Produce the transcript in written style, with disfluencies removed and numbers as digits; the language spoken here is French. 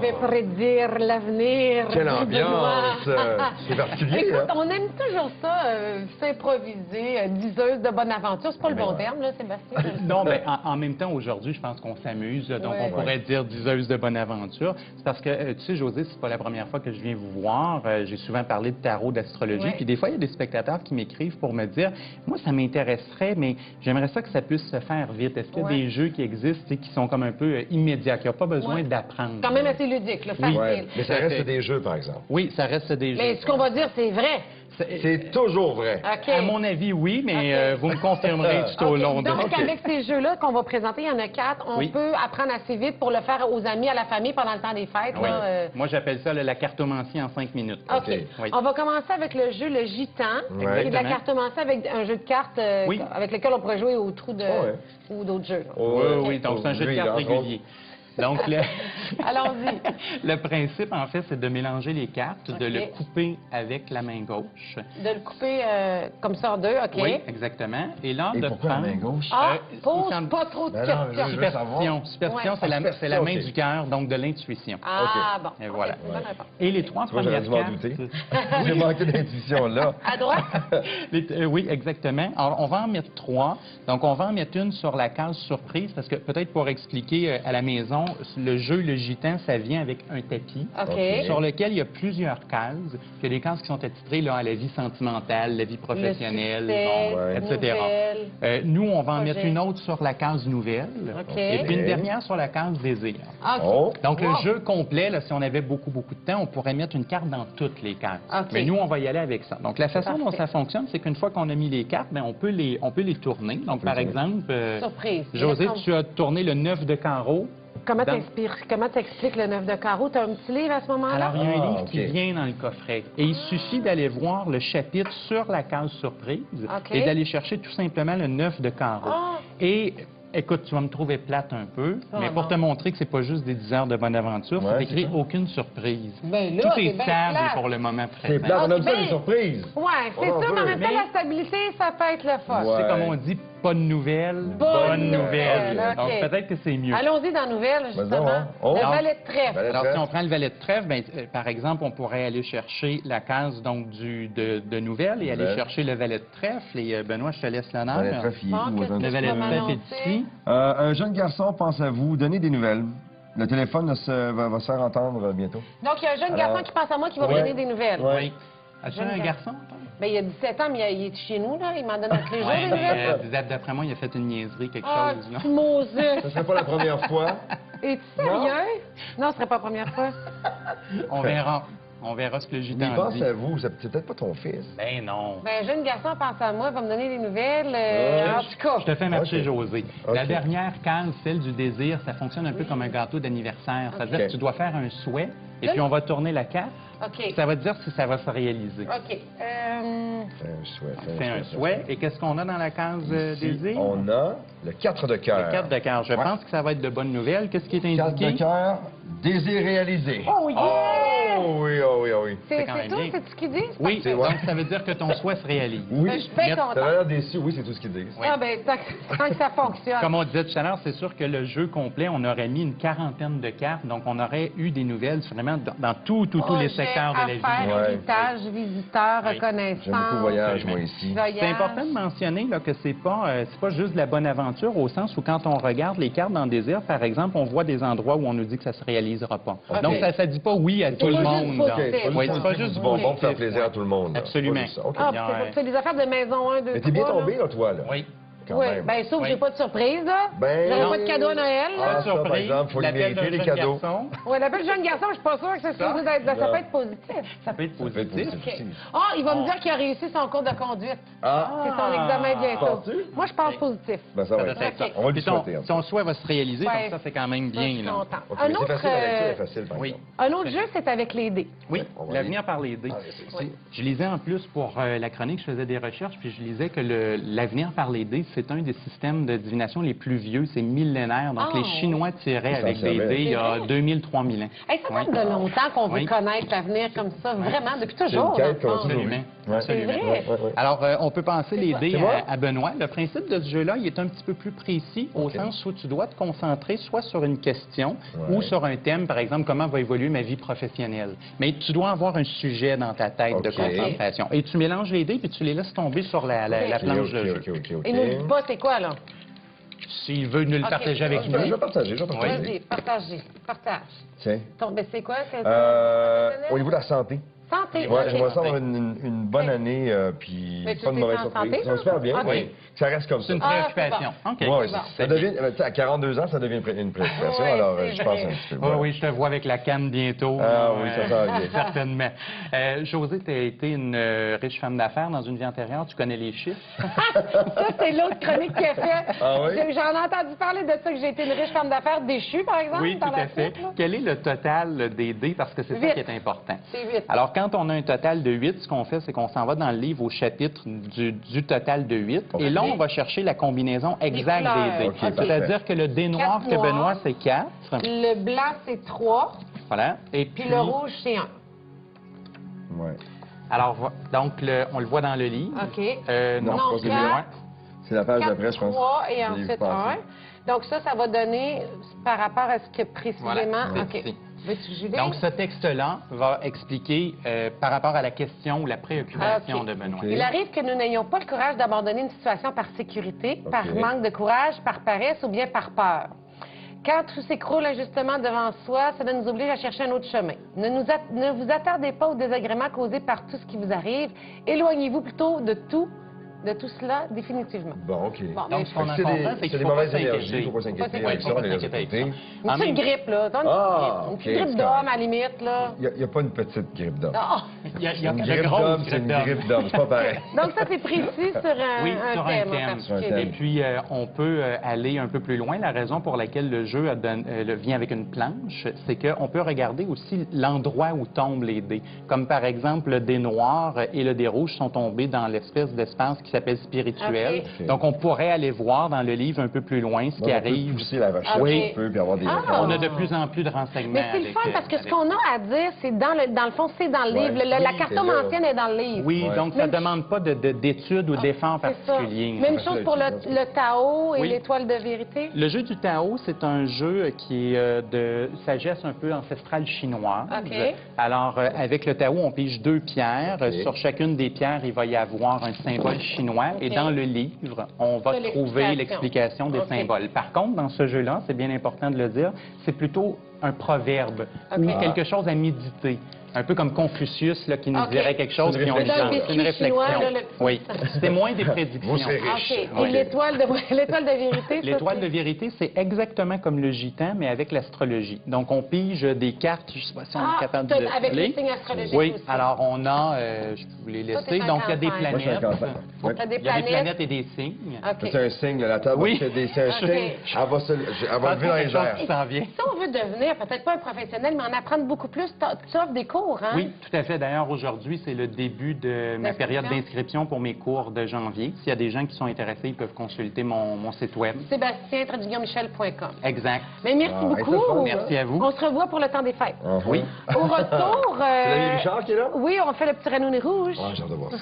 Je vais prédire l'avenir. Quelle ambiance! C'est particulier, Écoute, hein? on aime toujours ça, s'improviser, diseuse de bonne aventure. C'est pas le bon terme, là, Sébastien? Non, mais en même temps, aujourd'hui, je pense qu'on s'amuse. Donc, Ouais. on pourrait dire diseuse de bonne aventure. C'est parce que, tu sais, José, c'est pas la première fois que je viens vous voir. J'ai souvent parlé de tarot, d'astrologie. Ouais. Puis des fois, il y a des spectateurs qui m'écrivent pour me dire, moi, ça m'intéresserait, mais j'aimerais ça que ça puisse se faire vite. Est-ce qu'il y a Ouais. des jeux qui existent, tu sais, qui sont comme un peu immédiats, qui n'ont pas besoin Ouais. d'apprendre? Quand même assez ludique, là, facile. Ouais. Mais ça reste des jeux, par exemple. Oui, ça reste des jeux. Mais ce qu'on va dire, c'est vrai. C'est toujours vrai. OK. À mon avis, oui, mais OK. vous me confirmerez tout au OK. long de... Donc, OK. avec ces jeux-là qu'on va présenter, il y en a 4, on Oui. peut apprendre assez vite pour le faire aux amis, à la famille pendant le temps des fêtes. Oui. Là, Moi, j'appelle ça la cartomancie en 5 minutes. OK. Oui. On va commencer avec le jeu Le Gitan, Ouais. qui est de la Exactement. cartomancie avec un jeu de cartes Oui. avec lequel on pourrait jouer au trou de... Ouais. ou d'autres jeux. Oui, oui, donc c'est un jeu de Oui, cartes entre autres. régulier. Donc, Allons-y. le principe, en fait, c'est de mélanger les cartes, de OK. le couper avec la main gauche. De le couper comme ça en deux, OK. Oui, exactement. Et là, Et de pourquoi la prendre... main gauche? Ah, il pose semble- pas trop de Ben non, questions. je veux savoir. Superstition, Ouais. c'est la main OK. du cœur, donc de l'intuition. Ah, bon. Et OK, voilà. bonne réponse. Et les trois Tu vois, j'aurais premières dû m'en cartes... douter. J'ai manqué d'intuition, là. À droite? Oui, exactement. Alors, on va en mettre 3. Donc, on va en mettre une sur la case surprise, parce que peut-être pour expliquer à la maison, le jeu, le gitan, ça vient avec un tapis. OK. OK. Sur lequel il y a plusieurs cases. Il y a des cases qui sont attitrées là, à la vie sentimentale, la vie professionnelle, Le succès, bon, ouais. etc. nouvelles. Nous, on va en Projet. mettre une autre sur la case nouvelle. OK. Et puis une dernière sur la case désir. OK. Oh. Donc, Wow. le jeu complet, là, si on avait beaucoup de temps, on pourrait mettre une carte dans toutes les cases. OK. Mais nous, on va y aller avec ça. Donc, la façon dont Parfait. ça fonctionne, c'est qu'une fois qu'on a mis les cartes, bien, on peut les tourner. Donc, par exemple, Surprise. José, Laisse-moi- tu as tourné le 9 de carreau. Comment Dans- t'expliques le 9 de carreau? T'as un petit livre à ce moment-là? Alors, il y a un livre OK. qui vient dans le coffret. Et il suffit d'aller voir le chapitre sur la case surprise OK. et d'aller chercher tout simplement le 9 de carreau. Ah. Et écoute, tu vas me trouver plate un peu, Ah, mais pour non. te montrer que c'est pas juste des 10 heures de bonne aventure, Ouais, c'est écrit c'est ça. aucune surprise. Ben là, Tout c'est est bien stable plate. pour le moment C'est présent. plat, on aime ça, ben- les surprises. Ouais, c'est On en ça, mais en veut. même temps, Mais- la stabilité, ça peut être le fun. Ouais. C'est comme on dit, pas de nouvelles, Bonne nouvelle. nouvelle, Donc OK. peut-être que c'est mieux. Allons-y dans la nouvelle, justement. Vas-y, on- Le oh. valet de trèfle. Valet de Alors, si trèfle. on prend le valet de trèfle, ben, par exemple, on pourrait aller chercher la case donc, de nouvelles et aller Nouvelles. chercher le valet de trèfle. Et Benoît, je te laisse l'honneur. Valet de trèfle, il est Bon, où, qu'est-ce aujourd'hui? Le que valet tu de vas trèfle est m'annoncer? ici. Un jeune garçon pense à vous, donnez des nouvelles. Le téléphone va se faire entendre bientôt. Donc, il y a un jeune Alors- garçon qui pense à moi qui va me Ouais. donner des nouvelles. Ouais. Oui. As-tu Jeune un garçon. garçon? Ben, il a 17 ans, mais il est chez nous, là. Il m'en donne tous les jours, Oui, des nouvelles. d'après moi, il a fait une niaiserie, quelque Ah, chose. Là. tu Moses. Ce serait pas la première fois. Es-tu sérieux? Non, ce serait pas la première fois. On verra. On verra ce que le Mais il gitan pense dit. à vous, c'est peut-être pas ton fils. Ben non. Ben, un jeune garçon pense à moi, va me donner des nouvelles. En tout cas. Je te fais marcher, OK. José. OK. La dernière case, celle du désir, ça fonctionne un peu comme un gâteau d'anniversaire. C'est-à-dire OK. que tu dois faire un souhait, et puis on va tourner la carte. OK. Ça va te dire si ça va se réaliser. OK. Fais un souhait. Fais un souhait. Et qu'est-ce qu'on a dans la case Ici, désir? on a le 4 de cœur. Le 4 de cœur. Je Ouais. pense que ça va être de bonnes nouvelles. Qu'est-ce qui est 4 de indiqué? cœur, désir réalisé. Oh, yeah! Oh oui, oh oui, oh oui. C'est quand même tout? bien. C'est ce qu'ils disent? Oui, C'est- donc ouais. ça veut dire que ton souhait se réalise. Oui. Ben, je suis bien Mettre- contente. T'as l'air déçu, oui, c'est tout ce qu'ils disent. Oui. Ah, ben, tant que ça fonctionne. Comme on disait tout à l'heure, c'est sûr que le jeu complet, on aurait mis une quarantaine de cartes, donc on aurait eu des nouvelles vraiment dans tous les Projet, secteurs de la vie. affaires, Ouais. héritage, visiteur, Oui. reconnaissance. J'aime beaucoup le voyage, moi, Absolument. ici. Voyage. C'est important de mentionner là, que c'est pas juste de la bonne aventure au sens où quand on regarde les cartes dans désir, par exemple, on voit des endroits où on nous dit que ça se réalisera pas. OK. Donc ça dit pas oui à tout le pas juste monde. positif. là. OK, Oui, c'est pas juste du bonbon pour faire positif, plaisir à tout le monde. là. Absolument. Pas juste ça. OK. Ah, Bien, puis c'est des affaires de maison 1, 2, 3. Mais t'es bien tombé, là, toi, là. Oui. Quand Oui, même. bien, sauf que Oui. j'ai pas de surprise, là. Ben, J'aurais non. pas de cadeau à Noël, là. Ah, Pas de ça, par surprise. exemple, faut les L'appel mériter, d'un les jeune cadeaux. garçon. Ouais, l'appel jeune garçon, je suis pas sûre que c'est supposé d'être. Ça Non. peut être positif. Ça peut être Ça peut être positif. positif aussi. Ah, il va me dire qu'il a réussi son cours de conduite. Ah, C'est son examen bientôt. Penses-tu? Moi, je pense positif. ben ça Ça va doit être être ça. ça. On va lui Puis ton, souhaiter. en tout ton souhait va se réaliser, Ouais. donc ça, c'est quand même Ça, je bien. suis Là. contente. cas. OK, Un mais autre, c'est facile, la lecture est facile, par oui. exemple. un autre jeu, c'est avec les dés. Oui, On va l'avenir par les dés. Ah, c'est ici. Je lisais en plus pour la chronique, je faisais des recherches, puis je lisais que l'avenir par les dés, c'est un des systèmes de divination les plus vieux, c'est millénaire. Donc Oh. les Chinois tiraient Ils s'en avec des servaient. dés il y a C'est vrai? 2000-3000 ans. Hey, ça fait Oui. de longtemps qu'on veut Oui. connaître l'avenir comme ça, vraiment, depuis C'est une toujours. quête dans le qu'on fond. a toujours Absolument. Absolument. C'est vrai? Alors, on peut penser les dés C'est moi? à Benoît. Le principe de ce jeu-là, il est un petit peu plus précis au OK. sens où tu dois te concentrer soit sur une question Ouais. ou sur un thème, par exemple, comment va évoluer ma vie professionnelle. Mais tu dois avoir un sujet dans ta tête de OK. concentration. Et tu mélanges les dés puis tu les laisses tomber sur la OK, planche de jeu. OK. Et nous le pas, c'est quoi, là? S'il veut nous le OK. partager avec Je nous. vais partager, Vas-y, partage. Tiens. Ben, c'est quoi? Au niveau de la santé. Santé. Ouais, OK. j'aimerais ça avoir une bonne année, puis Mais tu pas de t'es mauvaise en surprise. santé, Ça va super bien, OK. oui. Ça reste comme ça. C'est une Ah, préoccupation. OK. Ouais, C'est bon. ça devient, tu sais, à 42 ans, ça devient une préoccupation, Ouais, alors c'est je pense vrai. un petit peu. Oui, voilà. oui, je te vois avec la canne bientôt. Ah oui, ça s'en vient. Certainement. Josée, tu as été une riche femme d'affaires dans une vie antérieure. Tu connais les chiffres. Ça, c'est l'autre chronique qu'il a fait. Ah oui? J'en ai entendu parler de ça, que j'ai été une riche femme d'affaires déchue, par exemple, Oui, dans tout la à fait. suite, là. Quel est le total des dés? Parce que c'est ça Huit. qui est important. C'est 8. Alors, quand on a un total de 8, ce qu'on fait, c'est qu'on s'en va dans le livre au chapitre du total de 8. OK. Et là, on va chercher la combinaison exacte couleurs. des dés. OK, parfait. C'est-à-dire que le dé noir Quatre que Benoît, noirs. c'est 4. Le blanc, c'est 3. Voilà. Et Puis le rouge, c'est 1. Ouais. Alors, donc, on le voit dans le livre. OK. Non, Non, c'est c'est plus bien. loin. C'est la page 4, d'après, je pense. 3 et Je l'ai ensuite vu passer. 1. Donc ça va donner par rapport à ce que précisément... Voilà, c'est OK. ici. Veux-tu juger? Donc, ce texte-là va expliquer par rapport à la question ou la préoccupation OK. de Benoît. OK. Il arrive que nous n'ayons pas le courage d'abandonner une situation par sécurité, OK. par manque de courage, par paresse ou bien par peur. Quand tout s'écroule injustement devant soi, cela nous oblige à chercher un autre chemin. Ne vous attardez pas aux désagréments causés par tout ce qui vous arrive. Éloignez-vous plutôt de tout cela définitivement. Bon, OK. Bon, Donc, ce qu'on en C'est comprend, des, c'est c'est qu'il des faut pas mauvaises énergies, s'inquiéter. il ne faut pas s'inquiéter Faut avec pas ça, on les laisse s'inquiéter de avec côté. Une En petite même- grippe, là. T'as Ah, une OK, petite grippe c'est d'homme, correct. à la limite, là. Il n'y a pas une petite grippe d'homme. Ah! Il y a Une de grippe grosses d'homme, c'est grippes une d'homme. grippe d'homme, c'est pas pareil. Donc, ça, c'est précis sur un, Oui, un sur un thème en thème. Sur un particulier. Et thème. puis, on peut aller un peu plus loin. La raison pour laquelle le jeu vient avec une planche, c'est qu'on peut regarder aussi l'endroit où tombent les dés. Comme par exemple, le dé noir et le dé rouge sont tombés dans l'espèce d'espace qui s'appelle spirituel. OK. Donc, on pourrait aller voir dans le livre un peu plus loin ce qui Donc, on peut arrive. pousser la recherche OK. un peu, puis avoir des Ah. réponses. On a de plus en plus de renseignements. Mais c'est le avec, fun parce que ce avec qu'on a à dire, c'est dans le fond, c'est dans le Ouais. livre. La Oui, cartome c'est là. ancienne est dans le livre. Oui, Ouais. donc ça ne Même- demande pas d'études ou d'efforts C'est ça. particuliers. Même chose pour le Tao et Oui. l'étoile de vérité. Le jeu du Tao, c'est un jeu qui est de sagesse un peu ancestrale chinoise. OK. Alors, avec le Tao, on pige 2 pierres. OK. Sur chacune des pierres, il va y avoir un symbole chinois. Et OK. dans le livre, on va C'est trouver l'explication. l'explication des OK. symboles. Par contre, dans ce jeu-là, c'est bien important de le dire, c'est plutôt un proverbe OK. ou quelque chose à méditer. Un peu comme Confucius là, qui nous OK. dirait quelque chose, C'est une puis on le réflexion. change. Dans le C'est une biscuit chinois, réflexion. là, le- Oui, c'est moins des prédictions. Vous serez riche. OK. Et l'étoile de vérité, ça, L'étoile c'est- de vérité, c'est exactement comme le gitan, mais avec l'astrologie. Donc, on pige des cartes, je ne sais pas si on est Ah, capable t'as- de avec les les signes astrologiques Oui, aussi. alors on a, je peux vous les Ça, laisser, t'es donc il y a des un cancer. Moi, je suis un planètes. cancer. Ouais. T'as des Il y a des planètes. planètes et des signes. OK. C'est un signe, là, la table, Oui. c'est un OK. signe. Elle va se Je pense lever dans que les quelque chose airs. qui s'en vient. Si on veut devenir, peut-être pas un professionnel, mais en apprendre beaucoup plus, tu offres des cours, hein? Oui, tout à fait. D'ailleurs, aujourd'hui, c'est le début de ma période d'inscription pour mes cours de janvier. S'il y a des gens qui sont intéressés, ils peuvent consulter mon site web. Sébastien-michel.com. Exact. Mais merci Ah, beaucoup. c'est fun, Merci à vous. On se revoit pour le temps des fêtes. Oui. Au retour... C'est David Richard qui est là? Oui, on fait le petit Ranouni rouge. Ah, j'ai hâte de voir ça.